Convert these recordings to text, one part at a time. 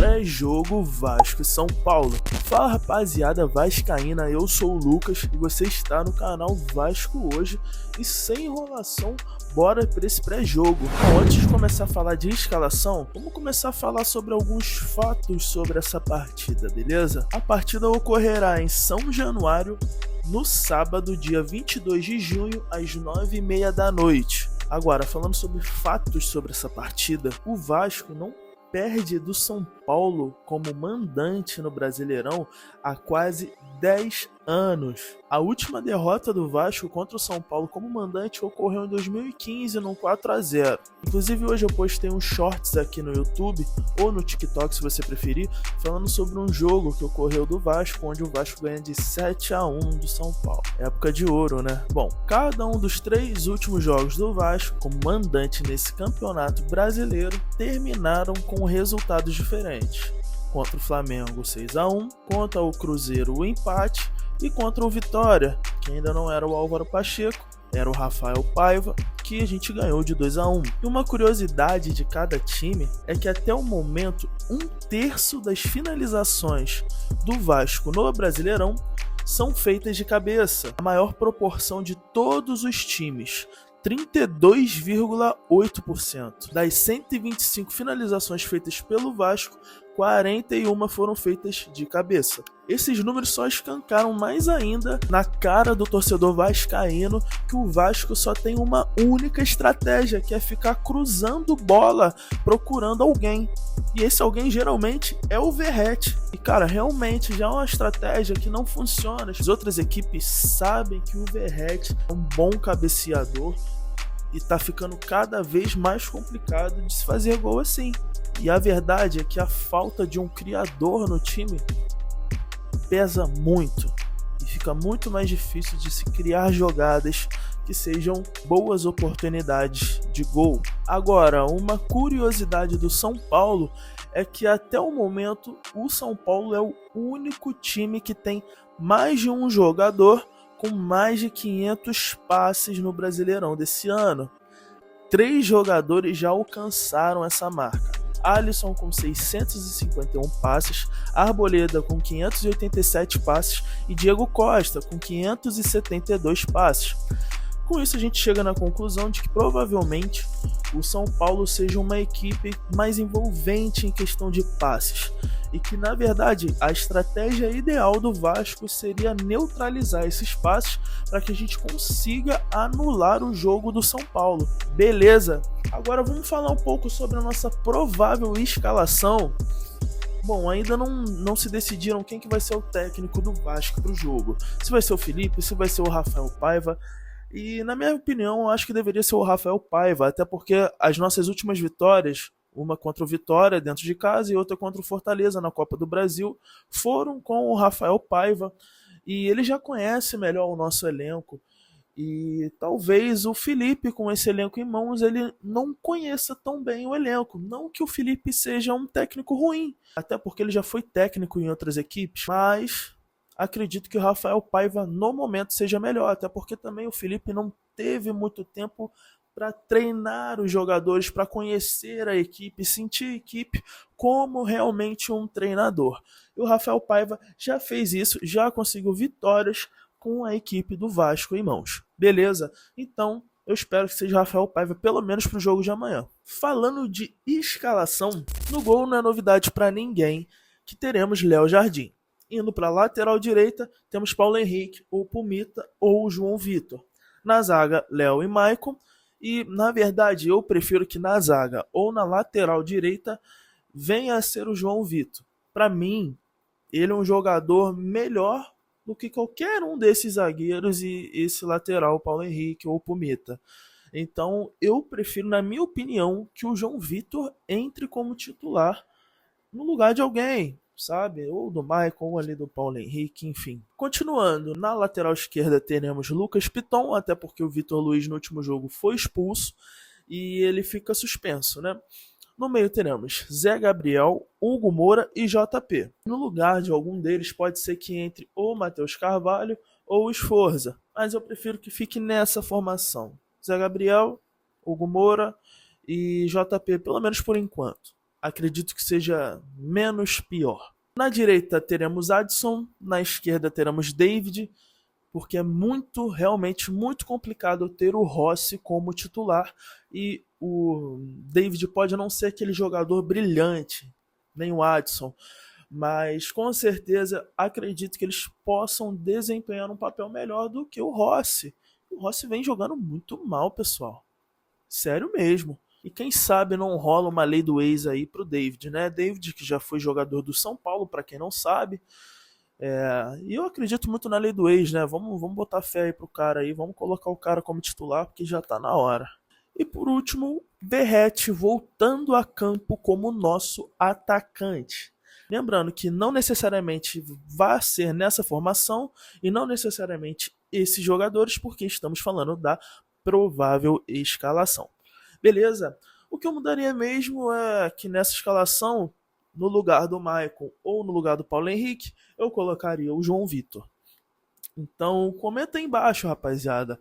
pré-jogo Vasco e São Paulo. Fala rapaziada vascaína, eu sou o Lucas e você está no canal Vasco Hoje. E sem enrolação, bora para esse pré-jogo. Antes de começar a falar de escalação, vamos começar a falar sobre alguns fatos sobre essa partida, beleza? A partida ocorrerá em São Januário, no sábado, dia 22 de junho, às 9h30 da noite. Agora, falando sobre fatos sobre essa partida, o Vasco não perde do São Paulo como mandante no Brasileirão há quase 10 anos. A última derrota do Vasco contra o São Paulo como mandante ocorreu em 2015, num 4-0. Inclusive hoje eu postei uns shorts aqui no YouTube, ou no TikTok se você preferir, falando sobre um jogo que ocorreu do Vasco, onde o Vasco ganha de 7-1 do São Paulo. Época de ouro, né? Bom, cada um dos 3 últimos jogos do Vasco como mandante nesse campeonato brasileiro terminaram com resultados diferentes. Contra o Flamengo 6-1, contra o Cruzeiro o empate e contra o Vitória, que ainda não era o Álvaro Pacheco, era o Rafael Paiva, que a gente ganhou de 2-1. E uma curiosidade de cada time é que até o momento 1/3 das finalizações do Vasco no Brasileirão são feitas de cabeça, a maior proporção de todos os times. 32,8%. Das 125 finalizações feitas pelo Vasco, 41 foram feitas de cabeça. Esses números só escancaram mais ainda na cara do torcedor vascaíno que o Vasco só tem uma única estratégia, que é ficar cruzando bola, procurando alguém. E esse alguém geralmente é o Verratti. E cara, realmente já é uma estratégia que não funciona. As outras equipes sabem que o Verratti é um bom cabeceador e tá ficando cada vez mais complicado de se fazer gol assim. E a verdade é que a falta de um criador no time pesa muito e fica muito mais difícil de se criar jogadas que sejam boas oportunidades de gol. Agora, uma curiosidade do São Paulo é que até o momento o São Paulo é o único time que tem mais de um jogador com mais de 500 passes no Brasileirão desse ano. 3 jogadores já alcançaram essa marca. Alisson com 651 passes, Arboleda com 587 passes e Diego Costa com 572 passes. Com isso a gente chega na conclusão de que provavelmente o São Paulo seja uma equipe mais envolvente em questão de passes e que na verdade a estratégia ideal do Vasco seria neutralizar esses passes para que a gente consiga anular o jogo do São Paulo. Beleza? Agora vamos falar um pouco sobre a nossa provável escalação. Bom, ainda não se decidiram quem que vai ser o técnico do Vasco para o jogo. Se vai ser o Felipe, se vai ser o Rafael Paiva. E na minha opinião, eu acho que deveria ser o Rafael Paiva, até porque as nossas últimas vitórias, uma contra o Vitória dentro de casa e outra contra o Fortaleza na Copa do Brasil, foram com o Rafael Paiva. E ele já conhece melhor o nosso elenco. E talvez o Felipe, com esse elenco em mãos, ele não conheça tão bem o elenco. Não que o Felipe seja um técnico ruim, até porque ele já foi técnico em outras equipes, mas acredito que o Rafael Paiva no momento seja melhor, até porque também o Felipe não teve muito tempo para treinar os jogadores, para conhecer a equipe, sentir a equipe como realmente um treinador. E o Rafael Paiva já fez isso, já conseguiu vitórias com a equipe do Vasco em mãos. Beleza? Então, eu espero que seja Rafael Paiva, pelo menos para o jogo de amanhã. Falando de escalação, no gol não é novidade para ninguém que teremos Léo Jardim. Indo para a lateral direita, temos Paulo Henrique, ou Pumita, ou João Vitor. Na zaga, Léo e Maicon. E, na verdade, eu prefiro que na zaga ou na lateral direita venha a ser o João Vitor. Para mim, ele é um jogador melhor do que qualquer um desses zagueiros e esse lateral, Paulo Henrique ou Pumita. Então, eu prefiro, na minha opinião, que o João Vitor entre como titular no lugar de alguém, sabe? Ou do Michael, ou ali do Paulo Henrique, enfim. Continuando, na lateral esquerda teremos Lucas Piton, até porque o Vitor Luiz no último jogo foi expulso e ele fica suspenso, né? No meio teremos Zé Gabriel, Hugo Moura e JP. No lugar de algum deles pode ser que entre ou Matheus Carvalho ou o Sforza, mas eu prefiro que fique nessa formação. Zé Gabriel, Hugo Moura e JP, pelo menos por enquanto. acredito que seja menos pior. Na direita teremos Adson, na esquerda teremos David, porque é realmente muito complicado ter o Rossi como titular e o David pode não ser aquele jogador brilhante, nem o Adson, mas com certeza acredito que eles possam desempenhar um papel melhor do que o Rossi. O Rossi vem jogando muito mal, pessoal. Sério mesmo. E quem sabe não rola uma lei do ex aí pro David, né? David, que já foi jogador do São Paulo, para quem não sabe. E eu acredito muito na lei do ex, né? Vamos botar fé aí pro cara aí, vamos colocar o cara como titular, porque já tá na hora. E por último, Verratti voltando a campo como nosso atacante. Lembrando que não necessariamente vai ser nessa formação e não necessariamente esses jogadores, porque estamos falando da provável escalação. Beleza? O que eu mudaria mesmo é que nessa escalação, no lugar do Maicon ou no lugar do Paulo Henrique, eu colocaria o João Vitor. Então, comenta aí embaixo, rapaziada.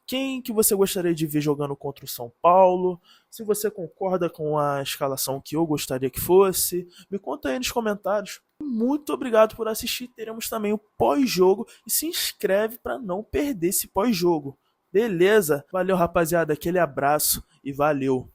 Quem que você gostaria de ver jogando contra o São Paulo? Se você concorda com a escalação que eu gostaria que fosse, me conta aí nos comentários. Muito obrigado por assistir. Teremos também o pós-jogo e se inscreve para não perder esse pós-jogo. Beleza? Valeu, rapaziada. Aquele abraço e valeu.